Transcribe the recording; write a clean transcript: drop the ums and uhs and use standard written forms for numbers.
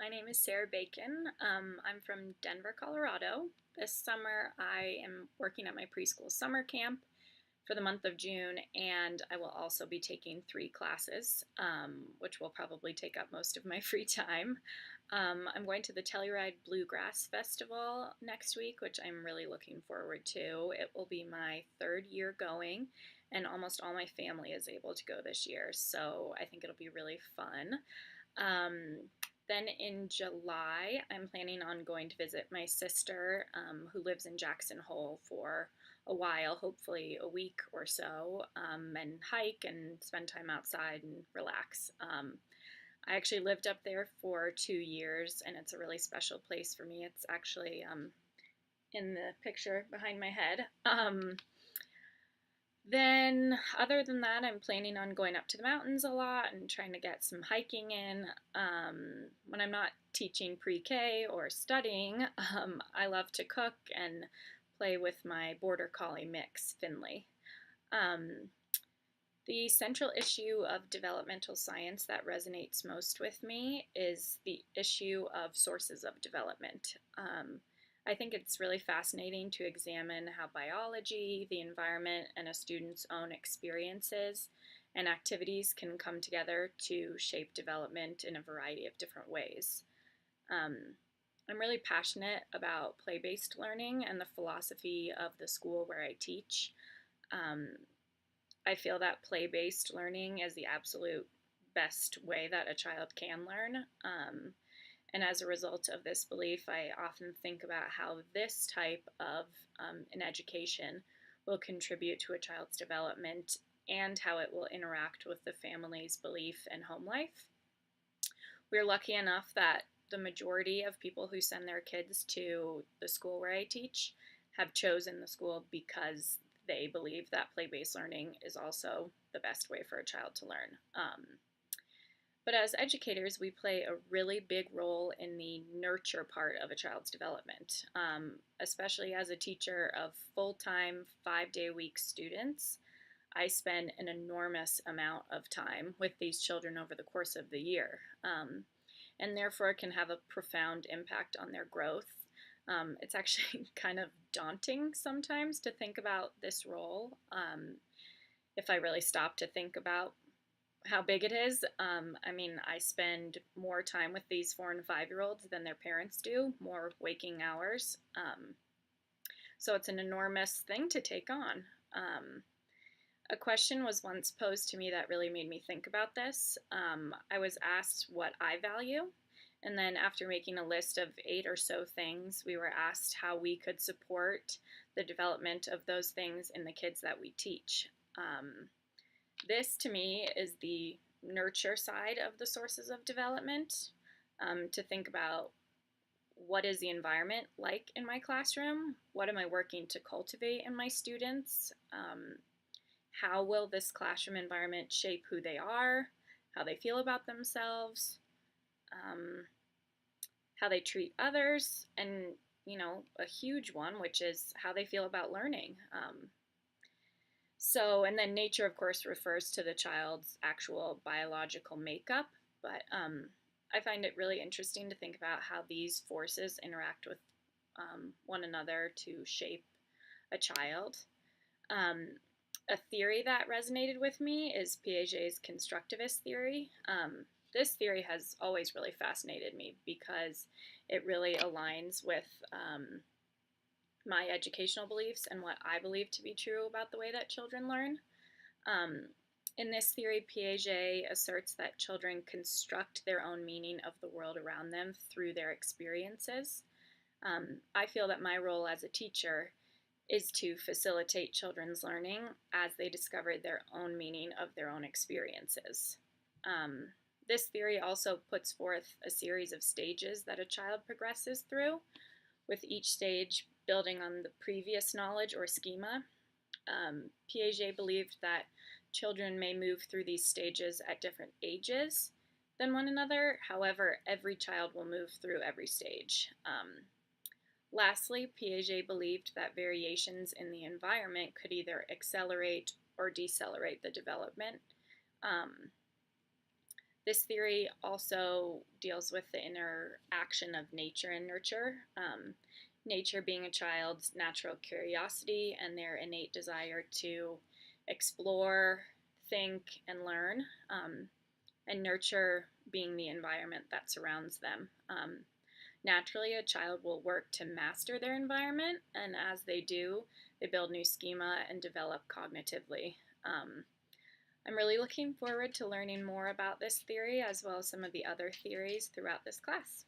My name is Sarah Bacon. I'm from Denver, Colorado. This summer, I am working at my preschool summer camp for the month of June, and I will also be taking 3 classes, which will probably take up most of my free time. I'm going to the Telluride Bluegrass Festival next week, which I'm really looking forward to. It will be my 3rd year going, and almost all my family is able to go this year, so I think it'll be really fun. Um, then in July, I'm planning on going to visit my sister, who lives in Jackson Hole, for a while, hopefully a week or so, and hike and spend time outside and relax. I actually lived up there for 2 years, and it's a really special place for me. It's actually in the picture behind my head. Then, other than that, I'm planning on going up to the mountains a lot and trying to get some hiking in. When I'm not teaching pre-K or studying, I love to cook and play with my border collie mix, Finley. Um, the central issue of developmental science that resonates most with me is the issue of sources of development. I think it's really fascinating to examine how biology, the environment, and a student's own experiences and activities can come together to shape development in a variety of different ways. Um, I'm really passionate about play-based learning and the philosophy of the school where I teach. Um, I feel that play-based learning is the absolute best way that a child can learn. And as a result of this belief, I often think about how this type of an education will contribute to a child's development and how it will interact with the family's belief and home life. We're lucky enough that the majority of people who send their kids to the school where I teach have chosen the school because they believe that play-based learning is also the best way for a child to learn. But as educators, we play a really big role in the nurture part of a child's development, especially as a teacher of full-time, 5-day-a-week students. I spend an enormous amount of time with these children over the course of the year, and therefore can have a profound impact on their growth. It's actually kind of daunting sometimes to think about this role. If I really stop to think about how big it is, I spend more time with these 4 and 5-year-olds than their parents do, more waking hours. So it's an enormous thing to take on. A question was once posed to me that really made me think about this. I was asked what I value, and then after making a list of 8 or so things, we were asked how we could support the development of those things in the kids that we teach. This, to me, is the nurture side of the sources of development, to think about what is the environment like in my classroom, what am I working to cultivate in my students, how will this classroom environment shape who they are, how they feel about themselves, how they treat others, and, a huge one, which is how they feel about learning. And then nature, of course, refers to the child's actual biological makeup, but I find it really interesting to think about how these forces interact with one another to shape a child. A theory that resonated with me is Piaget's constructivist theory. This theory has always really fascinated me because it really aligns with my educational beliefs and what I believe to be true about the way that children learn. In this theory, Piaget asserts that children construct their own meaning of the world around them through their experiences. I feel that my role as a teacher is to facilitate children's learning as they discover their own meaning of their own experiences. This theory also puts forth a series of stages that a child progresses through, with each stage building on the previous knowledge or schema. Piaget believed that children may move through these stages at different ages than one another. However, every child will move through every stage. Lastly, Piaget believed that variations in the environment could either accelerate or decelerate the development. This theory also deals with the interaction of nature and nurture. Nature being a child's natural curiosity and their innate desire to explore, think, and learn, and nurture being the environment that surrounds them. Naturally, a child will work to master their environment, and as they do, they build new schema and develop cognitively. I'm really looking forward to learning more about this theory as well as some of the other theories throughout this class.